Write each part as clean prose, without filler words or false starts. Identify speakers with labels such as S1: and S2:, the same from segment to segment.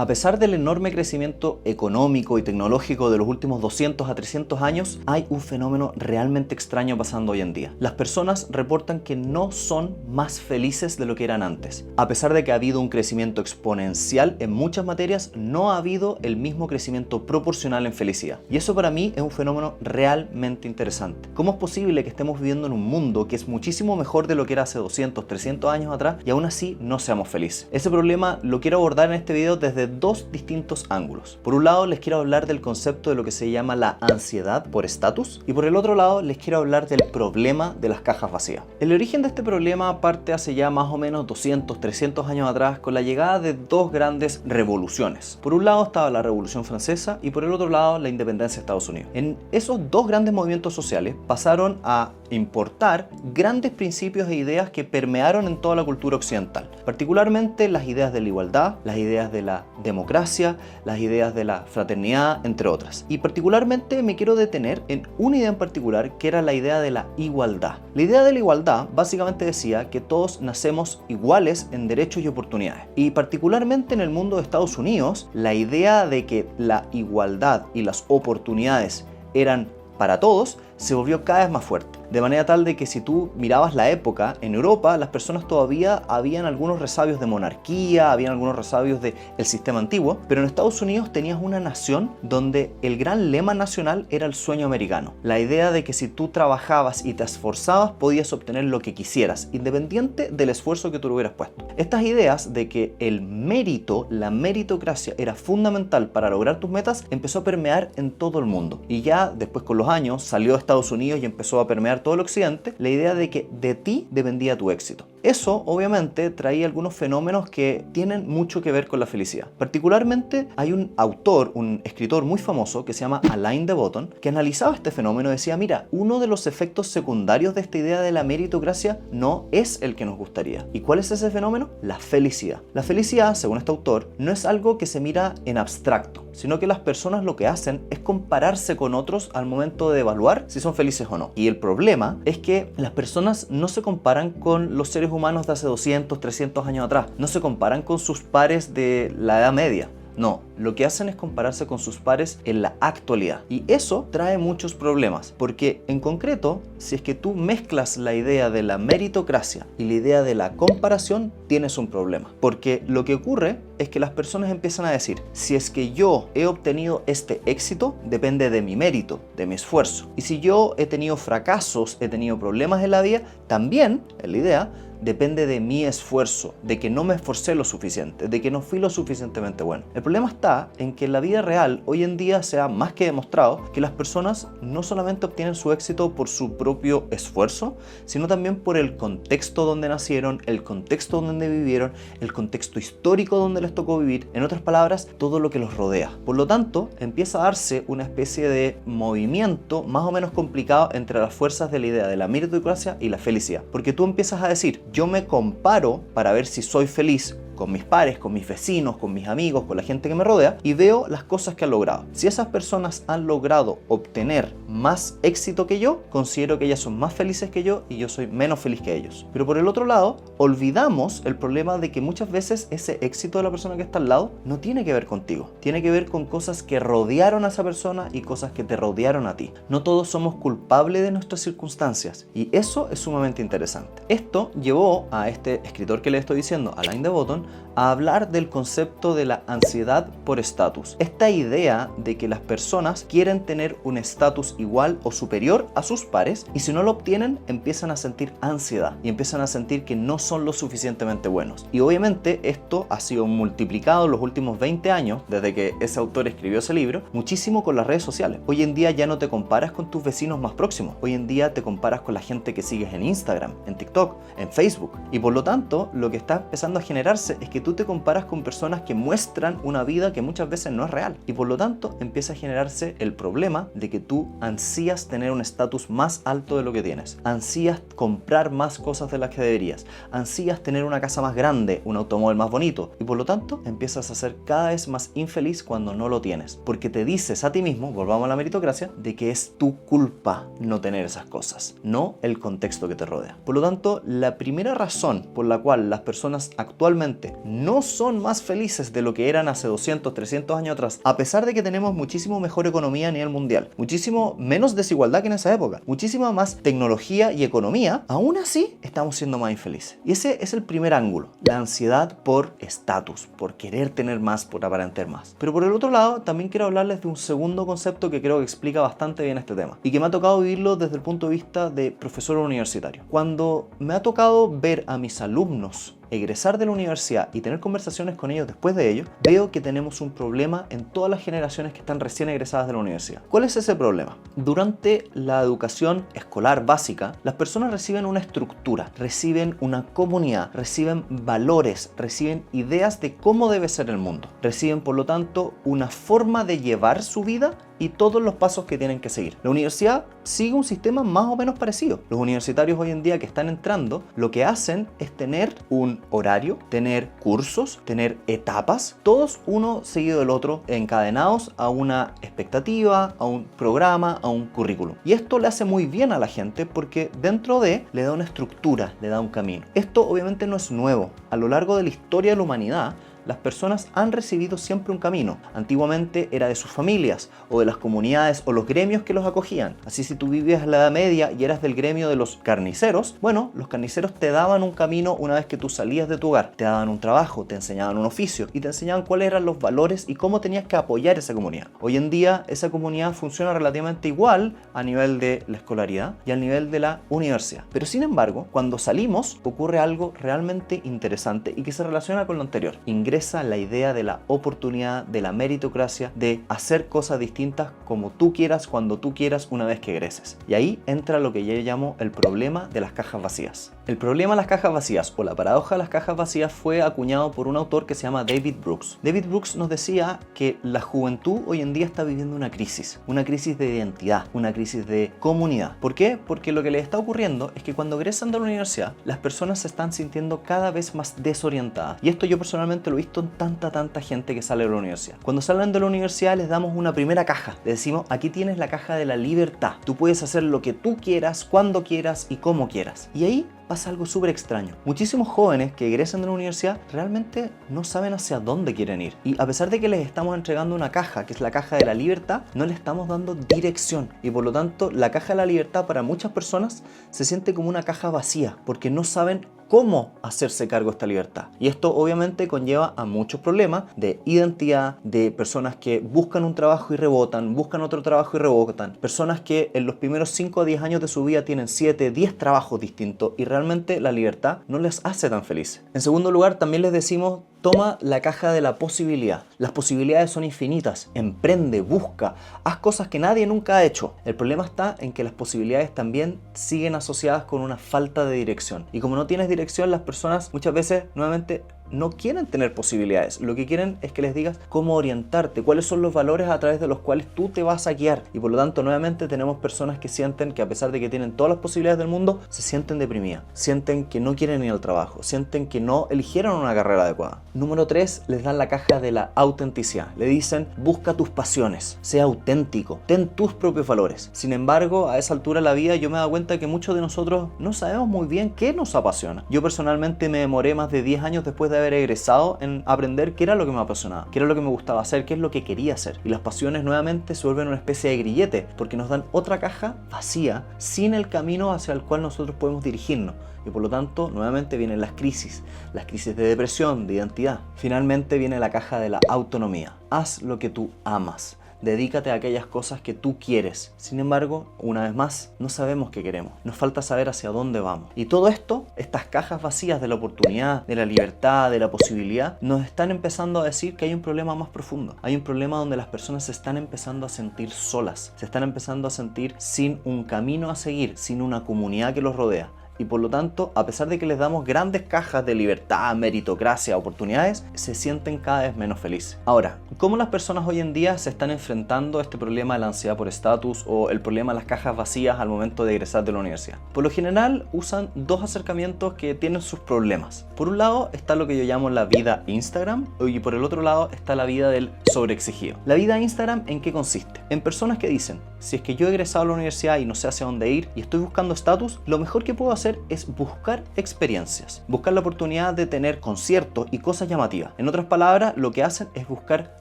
S1: A pesar del enorme crecimiento económico y tecnológico de los últimos 200 a 300 años, hay un fenómeno realmente extraño pasando hoy en día. Las personas reportan que no son más felices de lo que eran antes. A pesar de que ha habido un crecimiento exponencial en muchas materias, no ha habido el mismo crecimiento proporcional en felicidad. Y eso para mí es un fenómeno realmente interesante. ¿Cómo es posible que estemos viviendo en un mundo que es muchísimo mejor de lo que era hace 200, 300 años atrás y aún así no seamos felices? Ese problema lo quiero abordar en este video desde dos distintos ángulos. Por un lado les quiero hablar del concepto de lo que se llama la ansiedad por estatus y por el otro lado les quiero hablar del problema de las cajas vacías. El origen de este problema parte hace ya más o menos 200, 300 años atrás con la llegada de dos grandes revoluciones. Por un lado estaba la Revolución Francesa y por el otro lado la independencia de Estados Unidos. En esos dos grandes movimientos sociales pasaron a importar grandes principios e ideas que permearon en toda la cultura occidental, particularmente las ideas de la igualdad, las ideas de la democracia, las ideas de la fraternidad, entre otras. Y particularmente me quiero detener en una idea en particular que era la idea de la igualdad. La idea de la igualdad básicamente decía que todos nacemos iguales en derechos y oportunidades. Y particularmente en el mundo de Estados Unidos, la idea de que la igualdad y las oportunidades eran para todos se volvió cada vez más fuerte. De manera tal de que si tú mirabas la época, en Europa las personas todavía habían algunos resabios de monarquía, habían algunos resabios del sistema antiguo, pero en Estados Unidos tenías una nación donde el gran lema nacional era el sueño americano. La idea de que si tú trabajabas y te esforzabas podías obtener lo que quisieras, independiente del esfuerzo que tú le hubieras puesto. Estas ideas de que el mérito, la meritocracia era fundamental para lograr tus metas, empezó a permear en todo el mundo. Y ya después con los años salió de Estados Unidos y empezó a permear todo el occidente la idea de que de ti dependía tu éxito. Eso obviamente traía algunos fenómenos que tienen mucho que ver con la felicidad. Particularmente hay un autor, un escritor muy famoso que se llama Alain de Botton, que analizaba este fenómeno y decía, mira, uno de los efectos secundarios de esta idea de la meritocracia no es el que nos gustaría. ¿Y cuál es ese fenómeno? La felicidad. La felicidad, según este autor, no es algo que se mira en abstracto, sino que las personas lo que hacen es compararse con otros al momento de evaluar si son felices o no. Y el problema es que las personas no se comparan con los seres humanos de hace 200, 300 años atrás. No se comparan con sus pares de la Edad Media. No, lo que hacen es compararse con sus pares en la actualidad. Y eso trae muchos problemas, porque en concreto, si es que tú mezclas la idea de la meritocracia y la idea de la comparación, tienes un problema. Porque lo que ocurre es que las personas empiezan a decir, si es que yo he obtenido este éxito, depende de mi mérito, de mi esfuerzo. Y si yo he tenido fracasos, he tenido problemas en la vida, también, en la idea, depende de mi esfuerzo, de que no me esforcé lo suficiente, de que no fui lo suficientemente bueno. El problema está en que en la vida real, hoy en día se ha más que demostrado que las personas no solamente obtienen su éxito por su propio esfuerzo, sino también por el contexto donde nacieron, el contexto donde vivieron, el contexto histórico donde les tocó vivir, en otras palabras, todo lo que los rodea. Por lo tanto, empieza a darse una especie de movimiento más o menos complicado entre las fuerzas de la idea de la meritocracia y la felicidad. Porque tú empiezas a decir, yo me comparo para ver si soy feliz con mis pares, con mis vecinos, con mis amigos, con la gente que me rodea y veo las cosas que han logrado. Si esas personas han logrado obtener más éxito que yo, considero que ellas son más felices que yo y yo soy menos feliz que ellos. Pero por el otro lado, olvidamos el problema de que muchas veces ese éxito de la persona que está al lado no tiene que ver contigo. Tiene que ver con cosas que rodearon a esa persona y cosas que te rodearon a ti. No todos somos culpables de nuestras circunstancias y eso es sumamente interesante. Esto llevó a este escritor que le estoy diciendo, Alain de Botton, a hablar del concepto de la ansiedad por estatus. Esta idea de que las personas quieren tener un estatus igual o superior a sus pares y si no lo obtienen empiezan a sentir ansiedad y empiezan a sentir que no son lo suficientemente buenos. Y obviamente esto ha sido multiplicado en los últimos 20 años, desde que ese autor escribió ese libro, muchísimo con las redes sociales. Hoy en día ya no te comparas con tus vecinos más próximos. Hoy en día te comparas con la gente que sigues en Instagram, en TikTok, en Facebook. Y por lo tanto, lo que está empezando a generarse es que tú te comparas con personas que muestran una vida que muchas veces no es real. Y por lo tanto, empieza a generarse el problema de que tú ansías tener un estatus más alto de lo que tienes. Ansías comprar más cosas de las que deberías. Ansías tener una casa más grande, un automóvil más bonito. Y por lo tanto, empiezas a ser cada vez más infeliz cuando no lo tienes. Porque te dices a ti mismo, volvamos a la meritocracia, de que es tu culpa no tener esas cosas, no el contexto que te rodea. Por lo tanto, la primera razón por la cual las personas actualmente no son más felices de lo que eran hace 200, 300 años atrás, a pesar de que tenemos muchísimo mejor economía a nivel mundial, muchísimo menos desigualdad que en esa época, muchísima más tecnología y economía, aún así estamos siendo más infelices. Y ese es el primer ángulo, la ansiedad por estatus, por querer tener más, por aparentar más. Pero por el otro lado, también quiero hablarles de un segundo concepto que creo que explica bastante bien este tema y que me ha tocado vivirlo desde el punto de vista de profesor universitario. Cuando me ha tocado ver a mis alumnos egresar de la universidad y tener conversaciones con ellos después de ello, veo que tenemos un problema en todas las generaciones que están recién egresadas de la universidad. ¿Cuál es ese problema? Durante la educación escolar básica, las personas reciben una estructura, reciben una comunidad, reciben valores, reciben ideas de cómo debe ser el mundo. Reciben, por lo tanto, una forma de llevar su vida y todos los pasos que tienen que seguir. La universidad sigue un sistema más o menos parecido. Los universitarios hoy en día que están entrando, lo que hacen es tener un horario, tener cursos, tener etapas, todos uno seguido del otro, encadenados a una expectativa, a un programa, a un currículum. Y esto le hace muy bien a la gente porque dentro de le da una estructura, le da un camino. Esto obviamente no es nuevo. A lo largo de la historia de la humanidad, las personas han recibido siempre un camino. Antiguamente era de sus familias o de las comunidades o los gremios que los acogían. Así, si tú vivías en la Edad Media y eras del gremio de los carniceros, bueno, los carniceros te daban un camino una vez que tú salías de tu hogar. Te daban un trabajo, te enseñaban un oficio y te enseñaban cuáles eran los valores y cómo tenías que apoyar esa comunidad. Hoy en día esa comunidad funciona relativamente igual a nivel de la escolaridad y al nivel de la universidad. Pero sin embargo, cuando salimos ocurre algo realmente interesante y que se relaciona con lo anterior. Ingresa la idea de la oportunidad, de la meritocracia, de hacer cosas distintas como tú quieras, cuando tú quieras, una vez que egreses. Y ahí entra lo que yo llamo el problema de las cajas vacías. El problema de las cajas vacías o la paradoja de las cajas vacías fue acuñado por un autor que se llama David Brooks. David Brooks nos decía que la juventud hoy en día está viviendo una crisis de identidad, una crisis de comunidad. ¿Por qué? Porque lo que les está ocurriendo es que cuando egresan de la universidad, las personas se están sintiendo cada vez más desorientadas. Y esto yo personalmente lo he visto en tanta gente que sale de la universidad. Cuando salen de la universidad les damos una primera caja. Les decimos, aquí tienes la caja de la libertad. Tú puedes hacer lo que tú quieras, cuando quieras y como quieras. Y ahí pasa algo súper extraño. Muchísimos jóvenes que egresan de la universidad realmente no saben hacia dónde quieren ir. Y a pesar de que les estamos entregando una caja, que es la caja de la libertad, no les estamos dando dirección. Y por lo tanto, la caja de la libertad para muchas personas se siente como una caja vacía, porque no saben cómo hacerse cargo de esta libertad. Y esto obviamente conlleva a muchos problemas de identidad, de personas que buscan un trabajo y rebotan, buscan otro trabajo y rebotan, personas que en los primeros 5 a 10 años de su vida tienen 7, 10 trabajos distintos y realmente la libertad no les hace tan felices. En segundo lugar, también les decimos, toma la caja de la posibilidad. Las posibilidades son infinitas. Emprende, busca, haz cosas que nadie nunca ha hecho. El problema está en que las posibilidades también siguen asociadas con una falta de dirección. Y como no tienes dirección, las personas muchas veces nuevamente no quieren tener posibilidades. Lo que quieren es que les digas cómo orientarte, cuáles son los valores a través de los cuales tú te vas a guiar. Y por lo tanto, nuevamente tenemos personas que sienten que a pesar de que tienen todas las posibilidades del mundo, se sienten deprimidas, sienten que no quieren ir al trabajo, sienten que no eligieron una carrera adecuada. Número 3, les dan la caja de la autenticidad. Le dicen, busca tus pasiones, sea auténtico, ten tus propios valores. Sin embargo, a esa altura de la vida yo me he dado cuenta que muchos de nosotros no sabemos muy bien qué nos apasiona. Yo personalmente me demoré más de 10 años después de haber egresado en aprender qué era lo que me apasionaba, qué era lo que me gustaba hacer, qué es lo que quería hacer. Y las pasiones nuevamente se vuelven una especie de grillete porque nos dan otra caja vacía sin el camino hacia el cual nosotros podemos dirigirnos. Y por lo tanto, nuevamente vienen las crisis de depresión, de identidad. Finalmente viene la caja de la autonomía. Haz lo que tú amas. Dedícate a aquellas cosas que tú quieres. Sin embargo, una vez más, no sabemos qué queremos. Nos falta saber hacia dónde vamos. Y todo esto, estas cajas vacías de la oportunidad, de la libertad, de la posibilidad, nos están empezando a decir que hay un problema más profundo. Hay un problema donde las personas se están empezando a sentir solas. Se están empezando a sentir sin un camino a seguir, sin una comunidad que los rodea. Y por lo tanto, a pesar de que les damos grandes cajas de libertad, meritocracia, oportunidades, se sienten cada vez menos felices. Ahora, ¿cómo las personas hoy en día se están enfrentando a este problema de la ansiedad por estatus o el problema de las cajas vacías al momento de egresar de la universidad? Por lo general, usan dos acercamientos que tienen sus problemas. Por un lado está lo que yo llamo la vida Instagram y por el otro lado está la vida del sobreexigido. La vida de Instagram, ¿en qué consiste? En personas que dicen, si es que yo he egresado a la universidad y no sé hacia dónde ir y estoy buscando estatus, lo mejor que puedo hacer es buscar experiencias, buscar la oportunidad de tener conciertos y cosas llamativas. En otras palabras, lo que hacen es buscar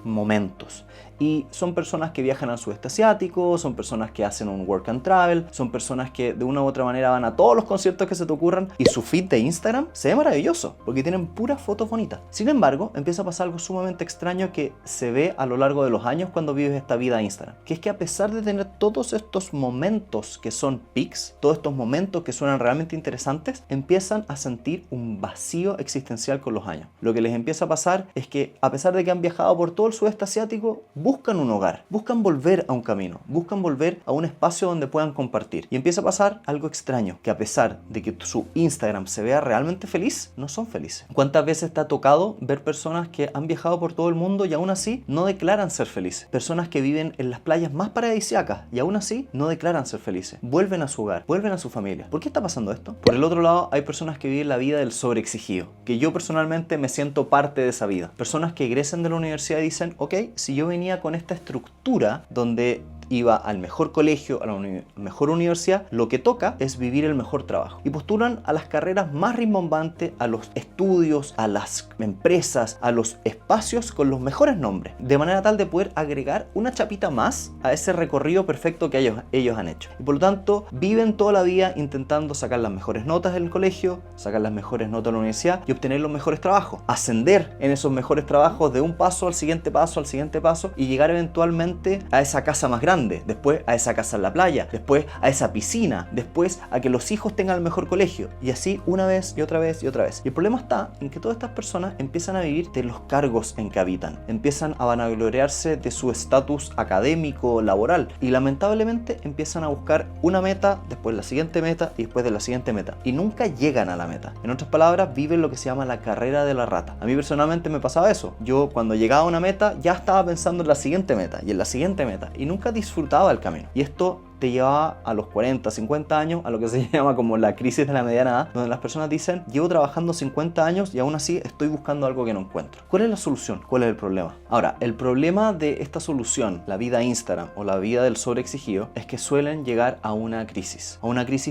S1: momentos. Y son personas que viajan al sudeste asiático, son personas que hacen un work and travel, son personas que de una u otra manera van a todos los conciertos que se te ocurran, y su feed de Instagram se ve maravilloso porque tienen puras fotos bonitas. Sin embargo, empieza a pasar algo sumamente extraño que se ve a lo largo de los años cuando vives esta vida de Instagram, que es que a pesar de tener todos estos momentos que son pics, todos estos momentos que suenan realmente interesantes, empiezan a sentir un vacío existencial con los años. Lo que les empieza a pasar es que a pesar de que han viajado por todo el sudeste asiático, buscan un hogar, buscan volver a un camino, buscan volver a un espacio donde puedan compartir. Y empieza a pasar algo extraño, que a pesar de que su Instagram se vea realmente feliz, no son felices. ¿Cuántas veces te ha tocado ver personas que han viajado por todo el mundo y aún así no declaran ser felices? Personas que viven en las playas más paradisíacas y aún así no declaran ser felices. Vuelven a su hogar, vuelven a su familia. ¿Por qué está pasando esto? Por el otro lado, hay personas que viven la vida del sobreexigido, que yo personalmente me siento parte de esa vida. Personas que egresan de la universidad y dicen, ok, si yo venía con esta estructura donde iba al mejor colegio, a la mejor universidad, lo que toca es vivir el mejor trabajo. Y postulan a las carreras más rimbombantes, a los estudios, a las empresas, a los espacios con los mejores nombres, de manera tal de poder agregar una chapita más a ese recorrido perfecto que ellos han hecho. Y por lo tanto, viven toda la vida intentando sacar las mejores notas del colegio, sacar las mejores notas de la universidad y obtener los mejores trabajos. Ascender en esos mejores trabajos de un paso al siguiente paso, al siguiente paso, y llegar eventualmente a esa casa más grande, después a esa casa en la playa, después a esa piscina, después a que los hijos tengan el mejor colegio, y así una vez y otra vez y otra vez. Y el problema está en que todas estas personas empiezan a vivir de los cargos en que habitan, empiezan a vanagloriarse de su estatus académico, laboral, y lamentablemente empiezan a buscar una meta, después la siguiente meta y después de la siguiente meta, y nunca llegan a la meta. En otras palabras, viven lo que se llama la carrera de la rata. A mí personalmente me pasaba eso. Yo cuando llegaba a una meta ya estaba pensando en la siguiente meta y en la siguiente meta, y nunca disfrutaba el camino. Y esto te llevaba a los 40, 50 años a lo que se llama como la crisis de la mediana edad, donde las personas dicen, llevo trabajando 50 años y aún así estoy buscando algo que no encuentro. ¿Cuál es la solución? ¿Cuál es el problema? Ahora, el problema de esta solución, la vida Instagram o la vida del sobreexigido, es que suelen llegar a una crisis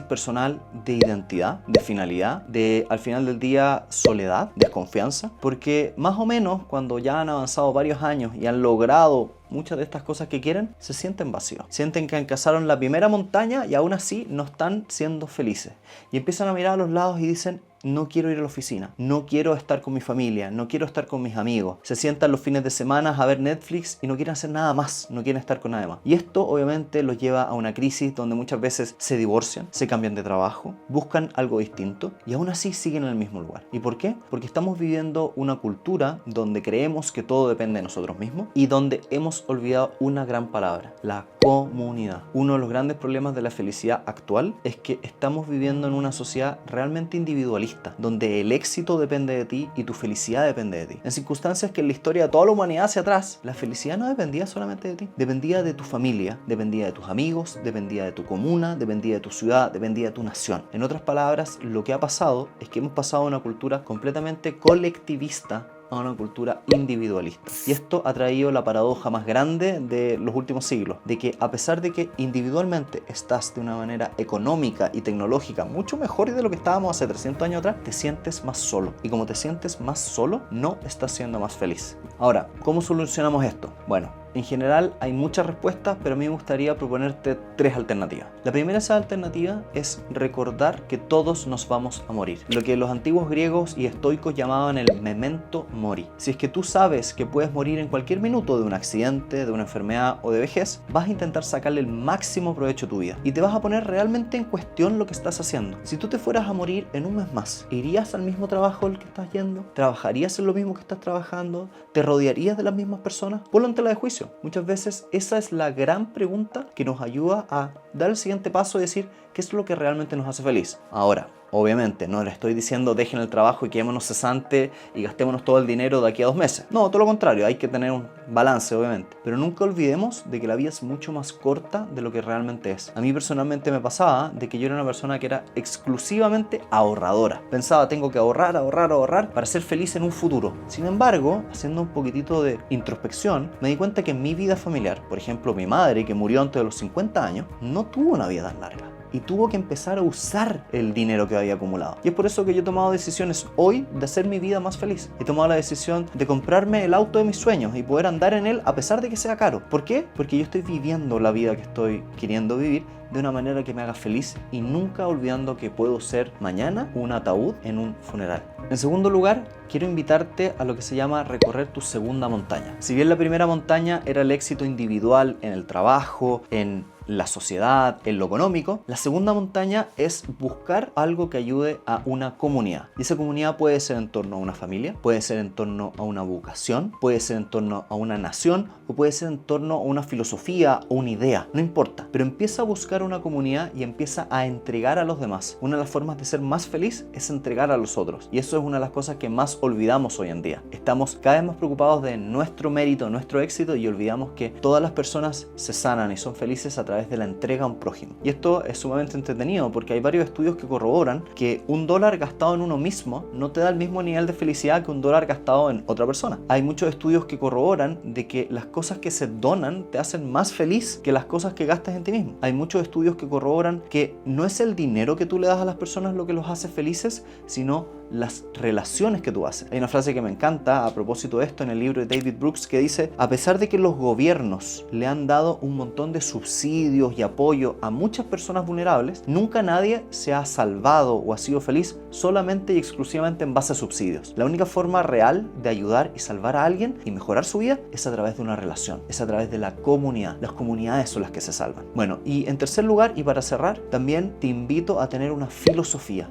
S1: personal de identidad, de finalidad, de al final del día soledad, desconfianza, porque más o menos cuando ya han avanzado varios años y han logrado muchas de estas cosas que quieren, se sienten vacíos. Sienten que alcanzaron la primera montaña y aún así no están siendo felices. Y empiezan a mirar a los lados y dicen, no quiero ir a la oficina, no quiero estar con mi familia, no quiero estar con mis amigos. Se sientan los fines de semana a ver Netflix y no quieren hacer nada más, no quieren estar con nada más. Y esto obviamente los lleva a una crisis donde muchas veces se divorcian, se cambian de trabajo, buscan algo distinto y aún así siguen en el mismo lugar. ¿Y por qué? Porque estamos viviendo una cultura donde creemos que todo depende de nosotros mismos y donde hemos olvidado una gran palabra, la comunidad. Uno de los grandes problemas de la felicidad actual es que estamos viviendo en una sociedad realmente individualista, donde el éxito depende de ti y tu felicidad depende de ti. En circunstancias que en la historia de toda la humanidad hacia atrás, la felicidad no dependía solamente de ti, dependía de tu familia, dependía de tus amigos, dependía de tu comuna, dependía de tu ciudad, dependía de tu nación. En otras palabras, lo que ha pasado es que hemos pasado a una cultura completamente colectivista a una cultura individualista. Y esto ha traído la paradoja más grande de los últimos siglos, de que a pesar de que individualmente estás de una manera económica y tecnológica mucho mejor de lo que estábamos hace 300 años atrás, te sientes más solo. Y como te sientes más solo, no estás siendo más feliz. Ahora, ¿cómo solucionamos esto? Bueno, en general hay muchas respuestas, pero a mí me gustaría proponerte 3 alternativas. La primera de esas alternativas es recordar que todos nos vamos a morir. Lo que los antiguos griegos y estoicos llamaban el memento mori. Si es que tú sabes que puedes morir en cualquier minuto de un accidente, de una enfermedad o de vejez, vas a intentar sacarle el máximo provecho a tu vida y te vas a poner realmente en cuestión lo que estás haciendo. Si tú te fueras a morir en un mes más, ¿irías al mismo trabajo al que estás yendo? ¿Trabajarías en lo mismo que estás trabajando? ¿Te rodearías de las mismas personas? Ponlo en tela de juicio. Muchas veces esa es la gran pregunta que nos ayuda a dar el siguiente paso y decir qué es lo que realmente nos hace feliz. Ahora, Obviamente, no le estoy diciendo dejen el trabajo y quedémonos cesantes y gastémonos todo el dinero de aquí a 2 meses. No, todo lo contrario, hay que tener un balance, obviamente. Pero nunca olvidemos de que la vida es mucho más corta de lo que realmente es. A mí personalmente me pasaba de que yo era una persona que era exclusivamente ahorradora. Pensaba, tengo que ahorrar, ahorrar, ahorrar para ser feliz en un futuro. Sin embargo, haciendo un poquitito de introspección, me di cuenta que en mi vida familiar, por ejemplo, mi madre, que murió antes de los 50 años, no tuvo una vida tan larga. Y tuvo que empezar a usar el dinero que había acumulado. Y es por eso que yo he tomado decisiones hoy de hacer mi vida más feliz. He tomado la decisión de comprarme el auto de mis sueños y poder andar en él a pesar de que sea caro. ¿Por qué? Porque yo estoy viviendo la vida que estoy queriendo vivir de una manera que me haga feliz y nunca olvidando que puedo ser mañana un ataúd en un funeral. En segundo lugar, quiero invitarte a lo que se llama recorrer tu segunda montaña. Si bien la primera montaña era el éxito individual en el trabajo, en la sociedad, en lo económico, la segunda montaña es buscar algo que ayude a una comunidad. Y esa comunidad puede ser en torno a una familia, puede ser en torno a una vocación, puede ser en torno a una nación o puede ser en torno a una filosofía o una idea, no importa. Pero empieza a buscar una comunidad y empieza a entregar a los demás. Una de las formas de ser más feliz es entregar a los otros. Y eso es una de las cosas que más olvidamos hoy en día. Estamos cada vez más preocupados de nuestro mérito, nuestro éxito y olvidamos que todas las personas se sanan y son felices a través de la entrega a un prójimo. Y esto es sumamente entretenido porque hay varios estudios que corroboran que $1 gastado en uno mismo no te da el mismo nivel de felicidad que $1 gastado en otra persona. Hay muchos estudios que corroboran de que las cosas que se donan te hacen más feliz que las cosas que gastas en ti mismo. Hay muchos estudios que corroboran que no es el dinero que tú le das a las personas lo que los hace felices, sino las relaciones que tú haces. Hay una frase que me encanta a propósito de esto en el libro de David Brooks que dice: a pesar de que los gobiernos le han dado un montón de subsidios y apoyo a muchas personas vulnerables, nunca nadie se ha salvado o ha sido feliz solamente y exclusivamente en base a subsidios. La única forma real de ayudar y salvar a alguien y mejorar su vida es a través de una relación, es a través de la comunidad. Las comunidades son las que se salvan. Bueno, y en tercer lugar, y para cerrar, también te invito a tener una filosofía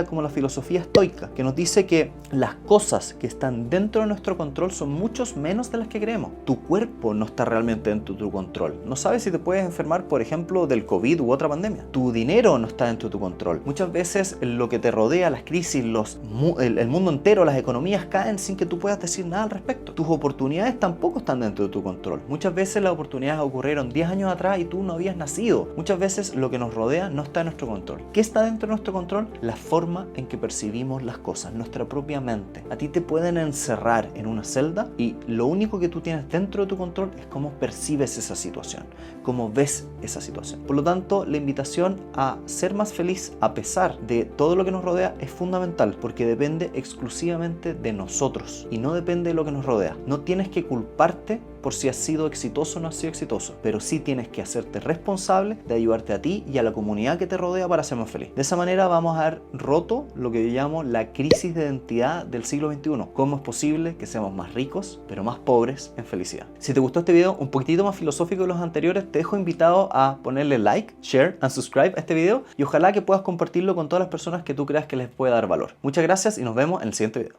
S1: como la filosofía estoica, que nos dice que las cosas que están dentro de nuestro control son muchos menos de las que creemos. Tu cuerpo no está realmente dentro de tu control. No sabes si te puedes enfermar, por ejemplo, del COVID u otra pandemia. Tu dinero no está dentro de tu control. Muchas veces lo que te rodea, las crisis, el mundo entero, las economías caen sin que tú puedas decir nada al respecto. Tus oportunidades tampoco están dentro de tu control. Muchas veces las oportunidades ocurrieron 10 años atrás y tú no habías nacido. Muchas veces lo que nos rodea no está en nuestro control. ¿Qué está dentro de nuestro control? La forma en que percibimos las cosas, nuestra propia mente. A ti te pueden encerrar en una celda y lo único que tú tienes dentro de tu control es cómo percibes esa situación, cómo ves esa situación. Por lo tanto, la invitación a ser más feliz a pesar de todo lo que nos rodea es fundamental porque depende exclusivamente de nosotros y no depende de lo que nos rodea. No tienes que culparte por si has sido exitoso o no has sido exitoso, pero sí tienes que hacerte responsable de ayudarte a ti y a la comunidad que te rodea para ser más feliz. De esa manera vamos a haber roto lo que yo llamo la crisis de identidad del siglo XXI. ¿Cómo es posible que seamos más ricos, pero más pobres en felicidad? Si te gustó este video un poquitito más filosófico de los anteriores, te dejo invitado a ponerle like, share and subscribe a este video y ojalá que puedas compartirlo con todas las personas que tú creas que les pueda dar valor. Muchas gracias y nos vemos en el siguiente video.